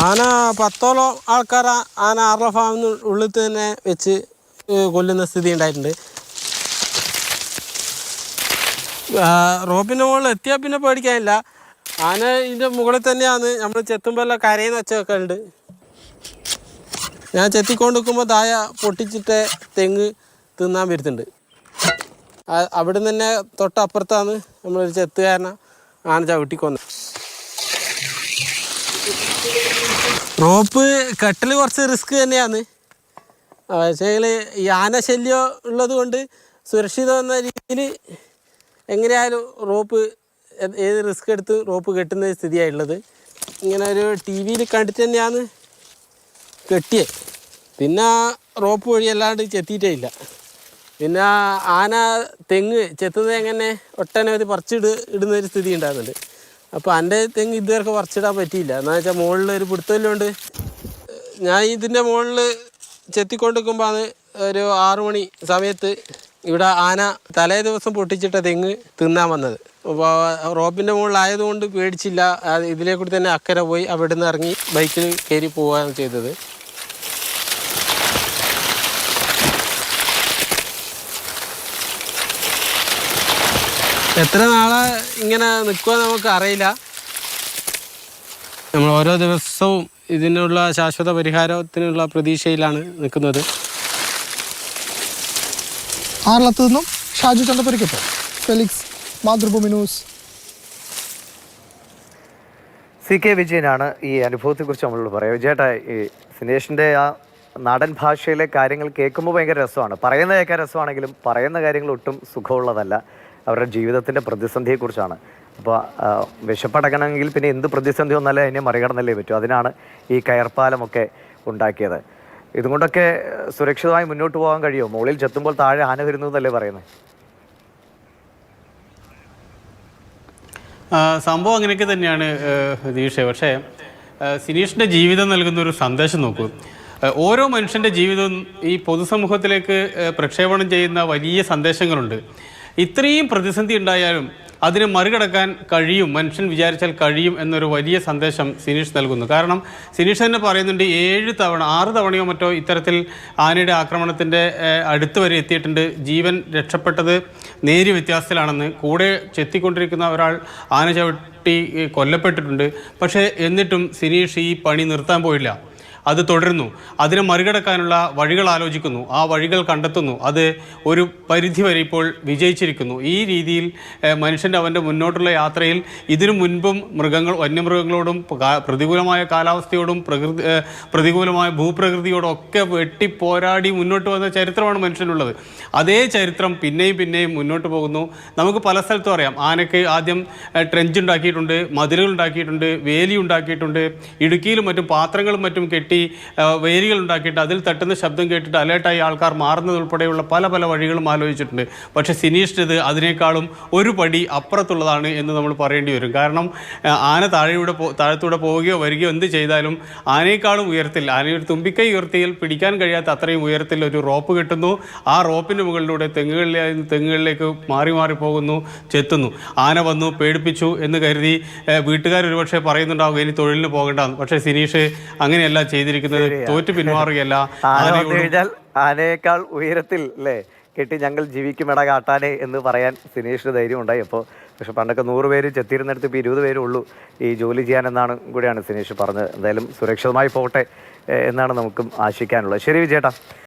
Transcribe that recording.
ആന 10ഓളം ആൾക്കാർ ആന ആറള ഫാമിന് ഉള്ളിൽ തന്നെ വെച്ച് കൊല്ലുന്ന സ്ഥിതി ഉണ്ടായിട്ടുണ്ട്. റോപ്പിൻ്റെ മുകളിൽ എത്തിയാൽ പിന്നെ പേടിക്കാനില്ല. ആന ഇതിൻ്റെ മുകളിൽ തന്നെയാണ്. നമ്മൾ ചെത്തുമ്പോൾ എല്ലാം കരയെന്ന് വെച്ചൊക്കെ ഉണ്ട്. ഞാൻ ചെത്തിക്കൊണ്ട് നിൽക്കുമ്പോൾ താഴെ പൊട്ടിച്ചിട്ട് തെങ്ങ് തിന്നാൻ വരുന്നുണ്ട്. അവിടെ നിന്ന് തന്നെ തൊട്ടപ്പുറത്താണ് നമ്മളൊരു ചെത്തുകാരനെ ആന ചവിട്ടിക്കൊന്നത്. റോപ്പ് കെട്ടൽ കുറച്ച് റിസ്ക് തന്നെയാണ്. പക്ഷേ ഈ ആന ശല്യം ഉള്ളത് കൊണ്ട് സുരക്ഷിതം എന്ന രീതിയിൽ എങ്ങനെയായാലും റോപ്പ് ഏത് റിസ്ക് എടുത്ത് റോപ്പ് കെട്ടുന്ന സ്ഥിതിയായുള്ളത്. ഇങ്ങനെ ഒരു ടി വിയിൽ കണ്ടിട്ട് തന്നെയാണ് കെട്ടിയത്. പിന്നെ റോപ്പ് വഴി അല്ലാണ്ട് ചെത്തിയിട്ടേ ഇല്ല. പിന്നെ ആന തെങ്ങ് ചെത്തുന്നത് എങ്ങനെ ഒട്ടനവധി ഇടുന്നൊരു സ്ഥിതി ഉണ്ടാകുന്നുണ്ട്. അപ്പോൾ എൻ്റെ തെങ്ങ് ഇതുവരെ പറിച്ചിടാൻ പറ്റിയില്ല. എന്താണെന്ന് വെച്ചാൽ മുകളിൽ ഒരു പിടുത്തമില്ലോണ്ട് ഞാൻ ഇതിൻ്റെ മുകളിൽ ചെത്തിക്കൊണ്ടിരിക്കുമ്പോൾ ഒരു 6 മണി സമയത്ത് ഇവിടെ ആന തലേ ദിവസം പൊട്ടിച്ചിട്ട തെങ്ങ് തിന്നാൻ വന്നത്. അപ്പോൾ റോപ്പിൻ്റെ മുകളിലായതുകൊണ്ട് പേടിച്ചില്ല. ഇതിലേ കൂടി തന്നെ അക്കരെ പോയി അവിടെ നിന്ന് ഇറങ്ങി ബൈക്കിൽ കയറി പോവുകയാണ് ചെയ്തത്. എത്ര നാളെ ഇങ്ങനെ നിൽക്കുമെന്ന് നമുക്ക് അറിയില്ല. നമ്മൾ ഓരോ ദിവസവും ഇതിനുള്ള ശാശ്വത പരിഹാരത്തിനുള്ള പ്രതീക്ഷയിലാണ് നിൽക്കുന്നത്. ആറളത്ത് നിന്നും ഷാജു ചന്തപുരയ്ക്കൊപ്പം ഫെലിക്സ്, മാതൃഭൂമി ന്യൂസ്. CK വിജയനാണ് ഈ അനുഭവത്തെക്കുറിച്ച് നമ്മളോട് പറയാം. വിജയേട്ടാ, ഈ സിനേഷിൻ്റെ ആ നാടൻ ഭാഷയിലെ കാര്യങ്ങൾ കേൾക്കുമ്പോൾ ഭയങ്കര രസമാണ്. പറയുന്ന കേൾക്കാൻ രസമാണെങ്കിലും പറയുന്ന കാര്യങ്ങൾ ഒട്ടും സുഖമുള്ളതല്ല. അവരുടെ ജീവിതത്തിൻ്റെ പ്രതിസന്ധിയെക്കുറിച്ചാണ്. അപ്പോൾ വിശപ്പടക്കണമെങ്കിൽ പിന്നെ എന്ത് പ്രതിസന്ധി വന്നാലും അതിനെ മറികടന്നല്ലേ പറ്റൂ. അതിനാണ് ഈ കയർപ്പാലമൊക്കെ ഉണ്ടാക്കിയത്. ഇതുകൊണ്ടൊക്കെ സുരക്ഷിതമായി മുന്നോട്ട് പോകാൻ കഴിയുമോ? മുകളിൽ ചെത്തുമ്പോൾ താഴെ ആന വരുന്നു എന്നല്ലേ പറയുന്നത്? സംഭവം അങ്ങനെയൊക്കെ തന്നെയാണ് ദീക്ഷ. പക്ഷേ സിനീഷിൻ്റെ ജീവിതം നൽകുന്ന ഒരു സന്ദേശം നോക്കൂ. ഓരോ മനുഷ്യൻ്റെ ജീവിതവും ഈ പൊതുസമൂഹത്തിലേക്ക് പ്രക്ഷേപണം ചെയ്യുന്ന വലിയ സന്ദേശങ്ങളുണ്ട്. ഇത്രയും പ്രതിസന്ധി ഉണ്ടായാലും അതിനെ മറികടക്കാൻ കഴിയും, മനുഷ്യൻ വിചാരിച്ചാൽ കഴിയും എന്നൊരു വലിയ സന്ദേശം സിനീഷ് നൽകുന്നു. കാരണം സിനീഷ് തന്നെ പറയുന്നുണ്ട് 6 തവണയോ മറ്റോ ഇത്തരത്തിൽ ആനയുടെ ആക്രമണത്തിൻ്റെ അടുത്ത് വരെ എത്തിയിട്ടുണ്ട്. ജീവൻ രക്ഷപ്പെട്ടത് നേരിയ വ്യത്യാസത്തിലാണെന്ന്. കൂടെ ചെത്തിക്കൊണ്ടിരിക്കുന്ന ഒരാൾ ആന ചവിട്ടി കൊല്ലപ്പെട്ടിട്ടുണ്ട്. പക്ഷേ എന്നിട്ടും സിനീഷ് ഈ പണി നിർത്താൻ പോയില്ല. അത് തുടരുന്നു. അതിനെ മറികടക്കാനുള്ള വഴികൾ ആലോചിക്കുന്നു, ആ വഴികൾ കണ്ടെത്തുന്നു. അത് ഒരു പരിധിവരെ ഇപ്പോൾ വിജയിച്ചിരിക്കുന്നു. ഈ രീതിയിൽ മനുഷ്യൻ്റെ അവൻ്റെ മുന്നോട്ടുള്ള യാത്രയിൽ ഇതിനു മുൻപും വന്യമൃഗങ്ങളോടും പ്രതികൂലമായ കാലാവസ്ഥയോടും പ്രതികൂലമായ ഭൂപ്രകൃതിയോടും ഒക്കെ വെട്ടിപ്പോരാടി മുന്നോട്ട് വന്ന ചരിത്രമാണ് മനുഷ്യനുള്ളത്. അതേ ചരിത്രം പിന്നെയും മുന്നോട്ട് പോകുന്നു. നമുക്ക് പല സ്ഥലത്തും അറിയാം. ആനയ്ക്ക് ആദ്യം ട്രെഞ്ച് ഉണ്ടാക്കിയിട്ടുണ്ട്, മതിലുകൾ ഉണ്ടാക്കിയിട്ടുണ്ട്, വേലി ഉണ്ടാക്കിയിട്ടുണ്ട്. ഇടുക്കിയിലും മറ്റും പാത്രങ്ങളും മറ്റും കെട്ടി വേലികൾ ഉണ്ടാക്കിയിട്ട് അതിൽ തട്ടുന്ന ശബ്ദം കേട്ടിട്ട് അലേർട്ടായി ആൾക്കാർ മാറുന്നതുൾപ്പെടെയുള്ള പല വഴികളും ആലോചിച്ചിട്ടുണ്ട്. പക്ഷേ സിനീഷിൻ്റെത് അതിനേക്കാളും ഒരു പടി അപ്പുറത്തുള്ളതാണ് എന്ന് നമ്മൾ പറയേണ്ടി വരും. കാരണം ആന താഴത്തൂടെ പോവുകയോ വരികയോ എന്ത് ചെയ്താലും ആനയേക്കാളും ഉയരത്തിൽ, ആനയൊരു തുമ്പിക്കൈ ഉയർത്തിയിൽ പിടിക്കാൻ കഴിയാത്ത അത്രയും ഉയരത്തിൽ ഒരു റോപ്പ് കിട്ടുന്നു. ആ റോപ്പിൻ്റെ മുകളിലൂടെ തെങ്ങുകളിലേക്ക് മാറി പോകുന്നു, ചെത്തുന്നു. ആന വന്നു പേടിപ്പിച്ചു എന്ന് കരുതി വീട്ടുകാർ ഒരുപക്ഷെ പറയുന്നുണ്ടാവും ഇനി തൊഴിലിന് പോകേണ്ടതെന്ന്. പക്ഷേ സിനീഷ് അങ്ങനെയല്ല ചെയ്തിരിക്കുന്നത്. തോറ്റു പിന്മാറുകയല്ല. ആനയേക്കാൾ ഉയരത്തിൽ അല്ലേ കെട്ടി ഞങ്ങൾ ജീവിക്കും കാട്ടാനെ എന്ന് പറയാൻ സിനീഷിന് ധൈര്യം ഉണ്ടായി. അപ്പോൾ പക്ഷെ പണ്ടൊക്കെ 100 പേര് ചെത്തിയിരുന്നിടത്ത് ഇപ്പോൾ 20 പേരേ ഉള്ളൂ ഈ ജോലി ചെയ്യാനെന്നാണ് കൂടിയാണ് സിനീഷ് പറഞ്ഞത്. എന്തായാലും സുരക്ഷിതമായി പോകട്ടെ എന്നാണ് നമുക്കും ആശിക്കാനുള്ളത്. ശരി വിജയേട്ടാ.